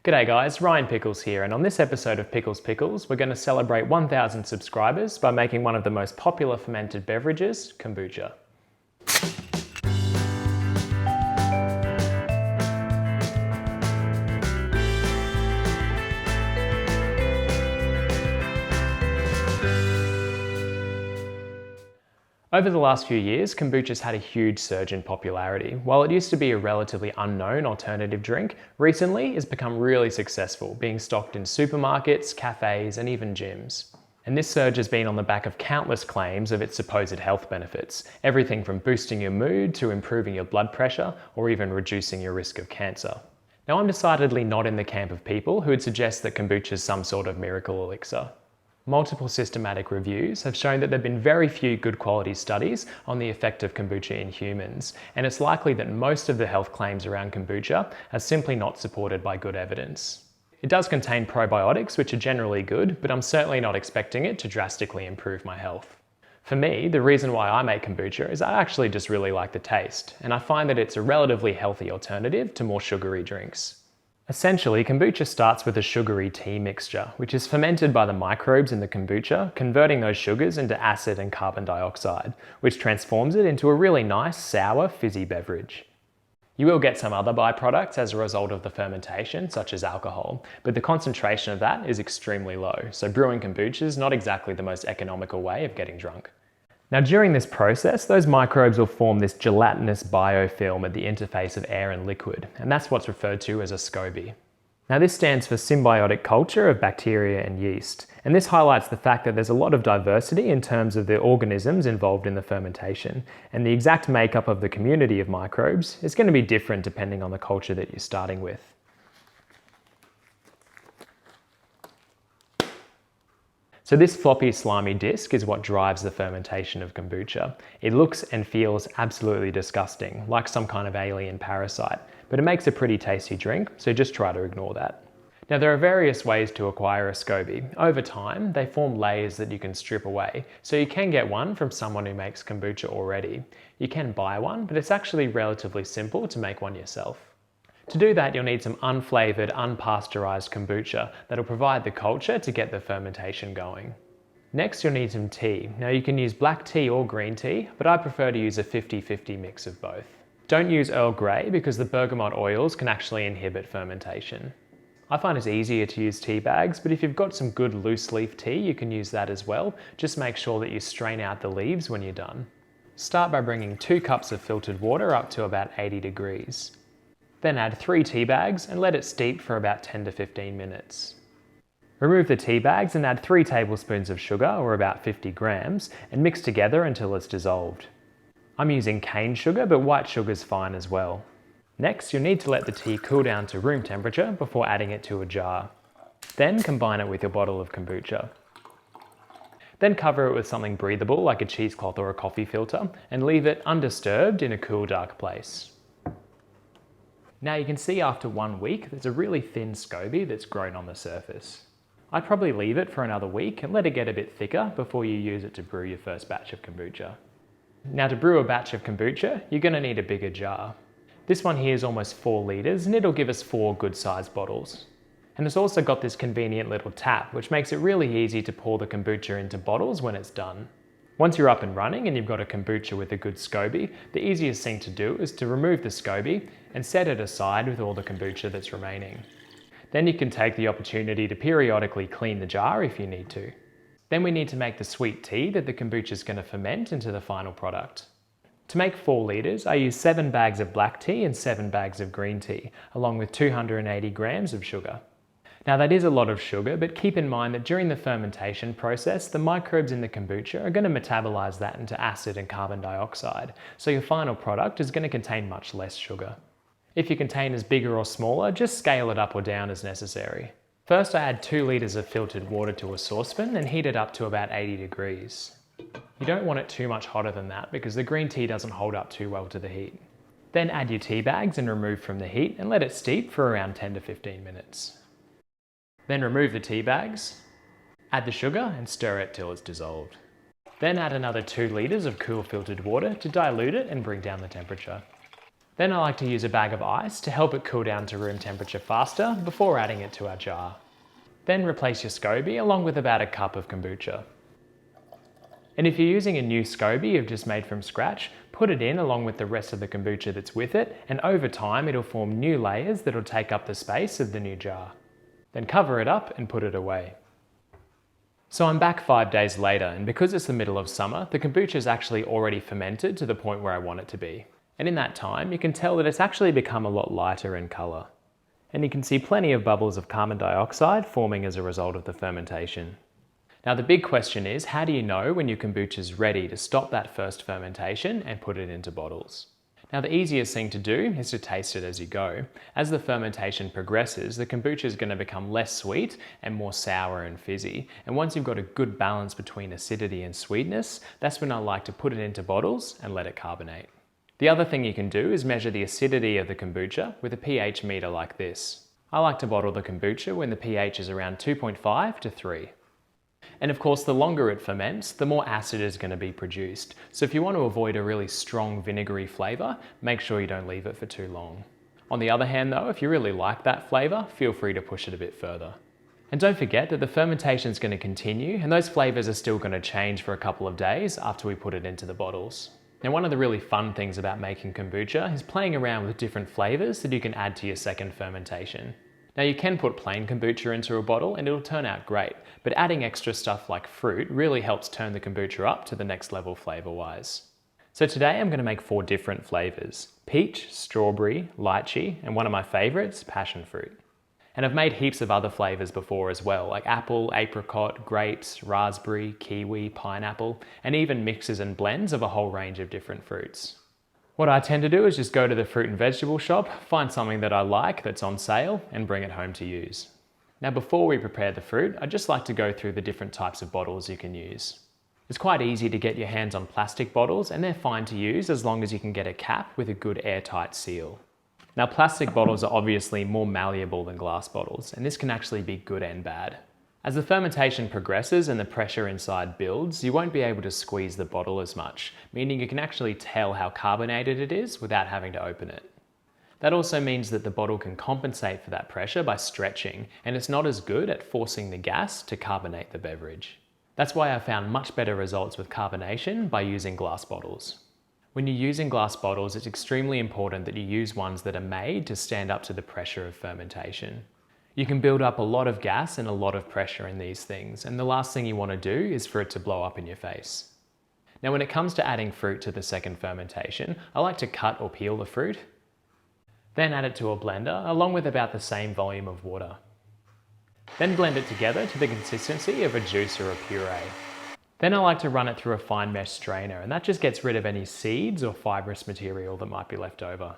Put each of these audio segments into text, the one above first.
G'day guys, Ryan Pickles here, and on this episode of Pickels Pickles, we're going to celebrate 1,000 subscribers by making one of the most popular fermented beverages, kombucha. Over the last few years, kombucha's had a huge surge in popularity. While it used to be a relatively unknown alternative drink, recently it's become really successful, being stocked in supermarkets, cafes, and even gyms. And this surge has been on the back of countless claims of its supposed health benefits, everything from boosting your mood to improving your blood pressure or even reducing your risk of cancer. Now, I'm decidedly not in the camp of people who would suggest that kombucha is some sort of miracle elixir. Multiple systematic reviews have shown that there have been very few good quality studies on the effect of kombucha in humans, and it's likely that most of the health claims around kombucha are simply not supported by good evidence. It does contain probiotics, which are generally good, but I'm certainly not expecting it to drastically improve my health. For me, the reason why I make kombucha is I actually just really like the taste, and I find that it's a relatively healthy alternative to more sugary drinks. Essentially, kombucha starts with a sugary tea mixture, which is fermented by the microbes in the kombucha, converting those sugars into acid and carbon dioxide, which transforms it into a really nice, sour, fizzy beverage. You will get some other byproducts as a result of the fermentation, such as alcohol, but the concentration of that is extremely low, so brewing kombucha is not exactly the most economical way of getting drunk. Now, during this process, those microbes will form this gelatinous biofilm at the interface of air and liquid, and that's what's referred to as a SCOBY. Now, this stands for symbiotic culture of bacteria and yeast, and this highlights the fact that there's a lot of diversity in terms of the organisms involved in the fermentation, and the exact makeup of the community of microbes is going to be different depending on the culture that you're starting with. So this floppy, slimy disc is what drives the fermentation of kombucha. It looks and feels absolutely disgusting, like some kind of alien parasite, but it makes a pretty tasty drink, so just try to ignore that. Now, there are various ways to acquire a SCOBY. Over time, they form layers that you can strip away, so you can get one from someone who makes kombucha already. You can buy one, but it's actually relatively simple to make one yourself. To do that, you'll need some unflavoured, unpasteurised kombucha that'll provide the culture to get the fermentation going. Next, you'll need some tea. Now, you can use black tea or green tea, but I prefer to use a 50-50 mix of both. Don't use Earl Grey because the bergamot oils can actually inhibit fermentation. I find it's easier to use tea bags, but if you've got some good loose leaf tea, you can use that as well. Just make sure that you strain out the leaves when you're done. Start by bringing 2 cups of filtered water up to about 80 degrees. Then add 3 tea bags and let it steep for about 10 to 15 minutes. Remove the tea bags and add 3 tablespoons of sugar, or about 50 grams, and mix together until it's dissolved. I'm using cane sugar, but white sugar is fine as well. Next, you'll need to let the tea cool down to room temperature before adding it to a jar. Then combine it with your bottle of kombucha. Then cover it with something breathable like a cheesecloth or a coffee filter and leave it undisturbed in a cool, dark place. Now you can see after 1 week, there's a really thin SCOBY that's grown on the surface. I'd probably leave it for another week and let it get a bit thicker before you use it to brew your first batch of kombucha. Now, to brew a batch of kombucha, you're going to need a bigger jar. This one here is almost 4 litres and it'll give us 4 good sized bottles. And it's also got this convenient little tap, which makes it really easy to pour the kombucha into bottles when it's done. Once you're up and running and you've got a kombucha with a good SCOBY, the easiest thing to do is to remove the SCOBY and set it aside with all the kombucha that's remaining. Then you can take the opportunity to periodically clean the jar if you need to. Then we need to make the sweet tea that the kombucha is going to ferment into the final product. To make 4 litres, I use 7 bags of black tea and 7 bags of green tea, along with 280 grams of sugar. Now, that is a lot of sugar, but keep in mind that during the fermentation process, the microbes in the kombucha are going to metabolize that into acid and carbon dioxide, so your final product is going to contain much less sugar. If your container is bigger or smaller, just scale it up or down as necessary. First, I add 2 litres of filtered water to a saucepan and heat it up to about 80 degrees. You don't want it too much hotter than that because the green tea doesn't hold up too well to the heat. Then add your tea bags and remove from the heat and let it steep for around 10 to 15 minutes. Then remove the tea bags, add the sugar and stir it till it's dissolved. Then add another 2 litres of cool filtered water to dilute it and bring down the temperature. Then I like to use a bag of ice to help it cool down to room temperature faster before adding it to our jar. Then replace your SCOBY along with about a cup of kombucha. And if you're using a new SCOBY you've just made from scratch, put it in along with the rest of the kombucha that's with it, and over time it'll form new layers that'll take up the space of the new jar. Then cover it up and put it away. So I'm back 5 days later, and because it's the middle of summer, the kombucha is actually already fermented to the point where I want it to be. And in that time, you can tell that it's actually become a lot lighter in colour. And you can see plenty of bubbles of carbon dioxide forming as a result of the fermentation. Now the big question is, how do you know when your kombucha is ready to stop that first fermentation and put it into bottles? Now the easiest thing to do is to taste it as you go. As the fermentation progresses, the kombucha is going to become less sweet and more sour and fizzy. And once you've got a good balance between acidity and sweetness, that's when I like to put it into bottles and let it carbonate. The other thing you can do is measure the acidity of the kombucha with a pH meter like this. I like to bottle the kombucha when the pH is around 2.5 to 3. And of course, the longer it ferments, the more acid is going to be produced. So if you want to avoid a really strong vinegary flavour, make sure you don't leave it for too long. On the other hand though, if you really like that flavour, feel free to push it a bit further. And don't forget that the fermentation is going to continue, and those flavours are still going to change for a couple of days after we put it into the bottles. Now one of the really fun things about making kombucha is playing around with different flavours that you can add to your second fermentation. Now you can put plain kombucha into a bottle and it'll turn out great, but adding extra stuff like fruit really helps turn the kombucha up to the next level flavour-wise. So today I'm going to make 4 different flavours: peach, strawberry, lychee, and one of my favourites, passion fruit. And I've made heaps of other flavours before as well, like apple, apricot, grapes, raspberry, kiwi, pineapple, and even mixes and blends of a whole range of different fruits. What I tend to do is just go to the fruit and vegetable shop, find something that I like that's on sale, and bring it home to use. Now before we prepare the fruit, I'd just like to go through the different types of bottles you can use. It's quite easy to get your hands on plastic bottles, and they're fine to use as long as you can get a cap with a good airtight seal. Now plastic bottles are obviously more malleable than glass bottles, and this can actually be good and bad. As the fermentation progresses and the pressure inside builds, you won't be able to squeeze the bottle as much, meaning you can actually tell how carbonated it is without having to open it. That also means that the bottle can compensate for that pressure by stretching, and it's not as good at forcing the gas to carbonate the beverage. That's why I found much better results with carbonation by using glass bottles. When you're using glass bottles, it's extremely important that you use ones that are made to stand up to the pressure of fermentation. You can build up a lot of gas and a lot of pressure in these things, and the last thing you want to do is for it to blow up in your face. Now when it comes to adding fruit to the second fermentation, I like to cut or peel the fruit, then add it to a blender along with about the same volume of water. Then blend it together to the consistency of a juice or a puree. Then I like to run it through a fine mesh strainer, and that just gets rid of any seeds or fibrous material that might be left over.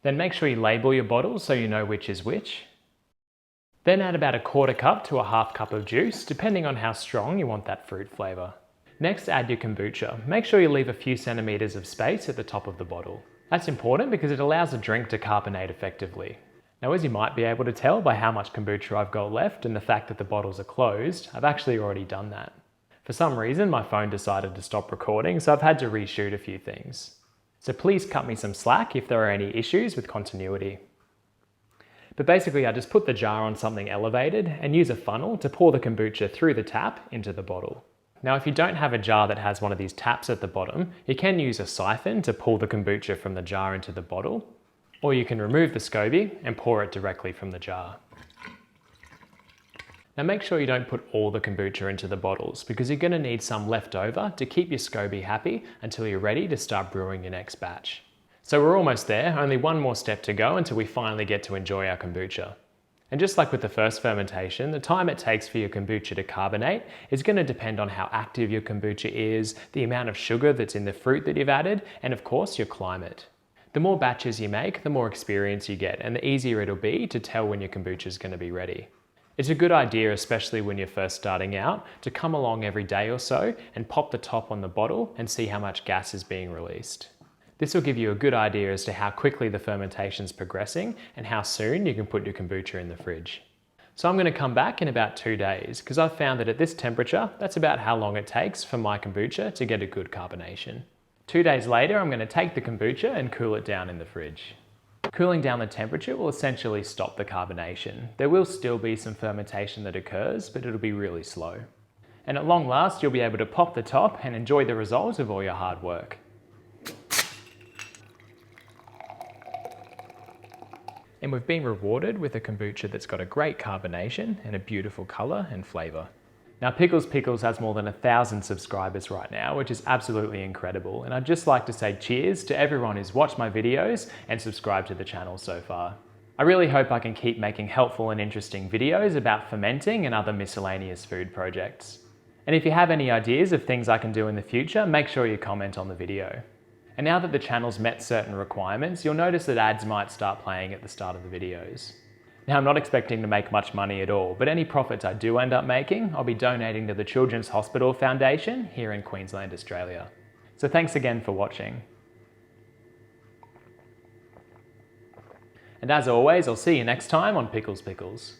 Then make sure you label your bottles so you know which is which. Then add about a 1/4 cup to a 1/2 cup of juice, depending on how strong you want that fruit flavour. Next, add your kombucha. Make sure you leave a few centimetres of space at the top of the bottle. That's important because it allows the drink to carbonate effectively. Now, as you might be able to tell by how much kombucha I've got left and the fact that the bottles are closed, I've actually already done that. For some reason, my phone decided to stop recording, so I've had to reshoot a few things. So please cut me some slack if there are any issues with continuity. But basically, I just put the jar on something elevated and use a funnel to pour the kombucha through the tap into the bottle. Now, if you don't have a jar that has one of these taps at the bottom, you can use a siphon to pull the kombucha from the jar into the bottle, or you can remove the SCOBY and pour it directly from the jar. Now make sure you don't put all the kombucha into the bottles because you're going to need some left over to keep your SCOBY happy until you're ready to start brewing your next batch. So we're almost there, only one more step to go until we finally get to enjoy our kombucha. And just like with the first fermentation, the time it takes for your kombucha to carbonate is going to depend on how active your kombucha is, the amount of sugar that's in the fruit that you've added, and of course your climate. The more batches you make, the more experience you get, and the easier it'll be to tell when your kombucha is going to be ready. It's a good idea, especially when you're first starting out, to come along every day or so and pop the top on the bottle and see how much gas is being released. This will give you a good idea as to how quickly the fermentation is progressing and how soon you can put your kombucha in the fridge. So I'm going to come back in about 2 days because I've found that at this temperature, that's about how long it takes for my kombucha to get a good carbonation. 2 days later, I'm going to take the kombucha and cool it down in the fridge. Cooling down the temperature will essentially stop the carbonation. There will still be some fermentation that occurs, but it'll be really slow. And at long last, you'll be able to pop the top and enjoy the result of all your hard work. And we've been rewarded with a kombucha that's got a great carbonation and a beautiful colour and flavour. Now Pickels Pickles has more than 1,000 subscribers right now, which is absolutely incredible, and I'd just like to say cheers to everyone who's watched my videos and subscribed to the channel so far. I really hope I can keep making helpful and interesting videos about fermenting and other miscellaneous food projects. And if you have any ideas of things I can do in the future, make sure you comment on the video. And now that the channel's met certain requirements, you'll notice that ads might start playing at the start of the videos. Now, I'm not expecting to make much money at all, but any profits I do end up making, I'll be donating to the Children's Hospital Foundation here in Queensland, Australia. So thanks again for watching. And as always, I'll see you next time on Pickels Pickles.